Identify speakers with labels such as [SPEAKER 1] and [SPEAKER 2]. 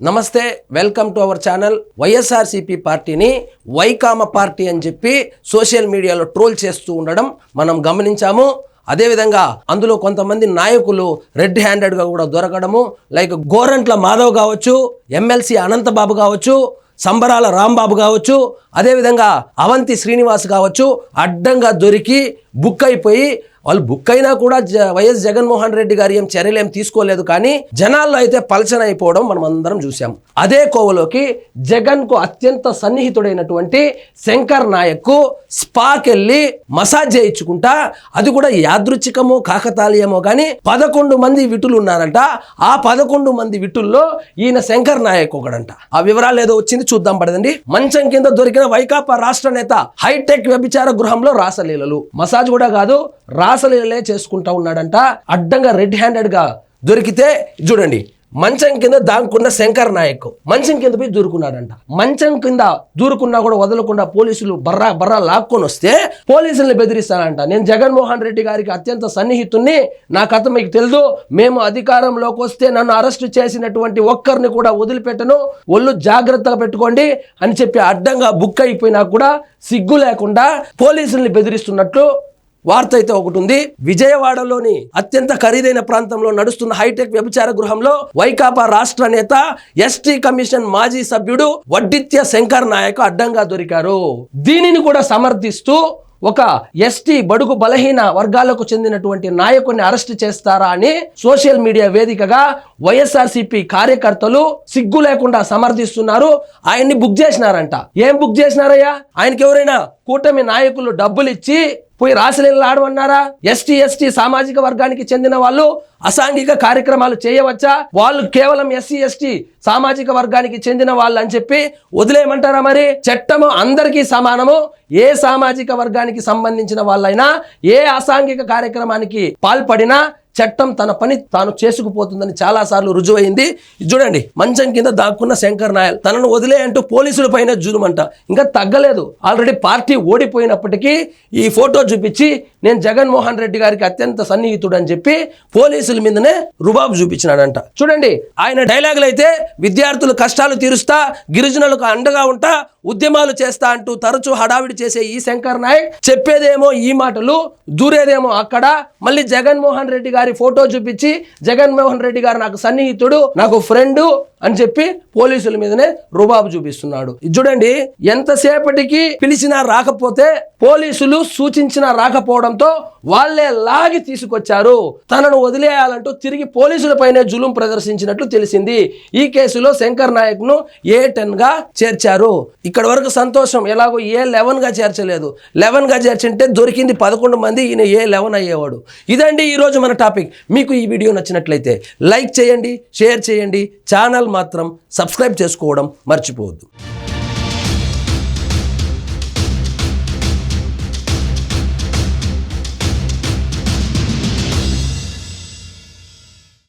[SPEAKER 1] నమస్తే, welcome to our channel. YSRCP పార్టీని వైకామ party అని చెప్పి సోషల్ మీడియాలో ట్రోల్ చేస్తూ ఉండడం మనం గమనించాము. అదేవిధంగా అందులో కొంతమంది నాయకులు రెడ్ హ్యాండెడ్గా కూడా దొరకడము, లైక్ గోరంట్ల మాధవ్ కావచ్చు, ఎమ్మెల్సీ అనంతబాబు కావచ్చు, సంబరాల రాంబాబు కావచ్చు, అదేవిధంగా అవంతి శ్రీనివాస్ కావచ్చు, అడ్డంగా దొరికి బుక్ అయిపోయి వాళ్ళు బుక్ అయినా కూడా వైఎస్ జగన్మోహన్ రెడ్డి గారు ఏం చర్యలు ఏం తీసుకోలేదు. కానీ జనాల్లో అయితే పలచన అయిపోవడం మనం అందరం చూసాం. అదే కోవలోకి జగన్కు అత్యంత సన్నిహితుడైనటువంటి శంకర్ నాయక్ స్పాకి వెళ్ళి మసాజ్ చేయించుకుంటా, అది కూడా యాదృచ్ఛికమో కాకతాళీయమో కానీ 11 మంది విటులు ఉన్నారంట. ఆ 11 మంది విటుల్లో ఈయన శంకర్ నాయక్ ఒకడంట. ఆ వివరాలు ఏదో వచ్చింది, చూద్దాం పడదండి. మంచం కింద దొరికిన వైకాపా రాష్ట్ర నేత హైటెక్ వ్యభిచార గృహంలో రాసలీలలు. మసాజ్ కూడా కాదు, రాసలీలలే చేసుకుంటా ఉన్నాడంట. అడ్డంగా రెడ్ హ్యాండెడ్ గా దొరికితే చూడండి, మంచం కింద దాక్కున్న శంకర్ నాయక్ మంచం కింద పోయి దూరుకున్నాడంట. మంచం కింద దూరుకున్నా కూడా వదలకుండా పోలీసులు బర్రా లాక్కొని వస్తే పోలీసుల్ని బెదిరిస్తానంట. నేను జగన్మోహన్ రెడ్డి గారికి అత్యంత సన్నిహితుణ్ణి, నా కథ మీకు తెలుసు, మేము అధికారంలోకి వస్తే నన్ను అరెస్టు చేసినటువంటి ఒక్కరిని కూడా వదిలిపెట్టను, ఒళ్ళు జాగ్రత్తగా పెట్టుకోండి అని చెప్పి అడ్డంగా బుక్ అయిపోయినా కూడా సిగ్గు లేకుండా పోలీసుల్ని బెదిరిస్తున్నట్లు వార్త అయితే ఒకటి ఉంది. విజయవాడలోని అత్యంత ఖరీదైన ప్రాంతంలో నడుస్తున్న హైటెక్ వ్యభిచార గృహంలో వైకాపా రాష్ట్ర నేత, ఎస్టీ కమిషన్ మాజీ సభ్యుడు వడ్డిత్య శంకర్ నాయక్ అడ్డంగా దొరికారు. దీనిని కూడా సమర్థిస్తూ ఒక ఎస్టీ బడుగు బలహీన వర్గాలకు చెందినటువంటి నాయకుడిని అరెస్ట్ చేస్తారా అని సోషల్ మీడియా వేదికగా వైఎస్ఆర్సీపీ కార్యకర్తలు సిగ్గు లేకుండా సమర్థిస్తున్నారు. ఆయన్ని బుక్ చేసినారంట. ఏం బుక్ చేసినారయ్యా? ఆయనకి ఎవరైనా కూటమి నాయకులు డబ్బులు ఇచ్చి పోయి రాసలీలలు ఆడమన్నారా? ఎస్టీ సామాజిక వర్గానికి చెందిన వాళ్ళు అసాంఘిక కార్యక్రమాలు చేయవచ్చా? వాళ్ళు కేవలం ఎస్సీ సామాజిక వర్గానికి చెందిన వాళ్ళు అని చెప్పి వదిలేయమంటారా? మరి చట్టము అందరికీ సమానము. ఏ సామాజిక వర్గానికి సంబంధించిన వాళ్ళైనా ఏ అసాంఘిక కార్యక్రమానికి పాల్పడినా చట్టం తన పని తాను చేసుకుపోతుందని చాలా సార్లు రుజువైంది. చూడండి, మంచం కింద దాక్కున్న శంకర్ నాయక్ తనను వదిలే అంటూ పోలీసుల పైన జులుమంట. ఇంకా తగ్గలేదు. ఆల్రెడీ పార్టీ ఓడిపోయినప్పటికీ ఈ ఫోటో చూపించి నేను జగన్మోహన్ రెడ్డి గారికి అత్యంత సన్నిహితుడు అని చెప్పి పోలీసుల మీదనే రుబాబు చూపించినాడంట. చూడండి, ఆయన డైలాగులు అయితే విద్యార్థుల కష్టాలు తీరుస్తా, గిరిజనులకు అండగా ఉంటా, ఉద్యమాలు చేస్తా అంటూ తరచూ హడావిడి చేసే ఈ శంకర్ నాయక్ చెప్పేదేమో ఈ మాటలు, దూరేదేమో అక్కడ. మళ్ళీ జగన్మోహన్ రెడ్డి గారి ఫోటో చూపించి జగన్మోహన్ రెడ్డి గారు నాకు సన్నిహితుడు, నాకు ఫ్రెండు అని చెప్పి పోలీసుల మీదనే రుబాబు చూపిస్తున్నాడు. చూడండి, ఎంతసేపటికి పిలిచినా రాకపోతే, పోలీసులు సూచించినా రాకపోవడంతో వాళ్లే లాగి తీసుకొచ్చారు. తనను వదిలేయాలంటూ తిరిగి పోలీసులపైనే జులుం ప్రదర్శించినట్లు తెలిసింది. ఈ కేసులో శంకర్ నాయక్ ను A10 గా చేర్చారు. ఇక్కడ వరకు సంతోషం. ఎలాగో A11 గా చేర్చలేదు. 11 గా చేర్చింటే దొరికింది 11 మంది, ఈయన A11 అయ్యేవాడు. ఇదండి ఈరోజు మన టాపిక్. మీకు ఈ వీడియో నచ్చినట్లయితే లైక్ చేయండి, షేర్ చేయండి, ఛానల్ మాత్రం సబ్స్క్రైబ్ చేసుకోవడం మర్చిపోవద్దు.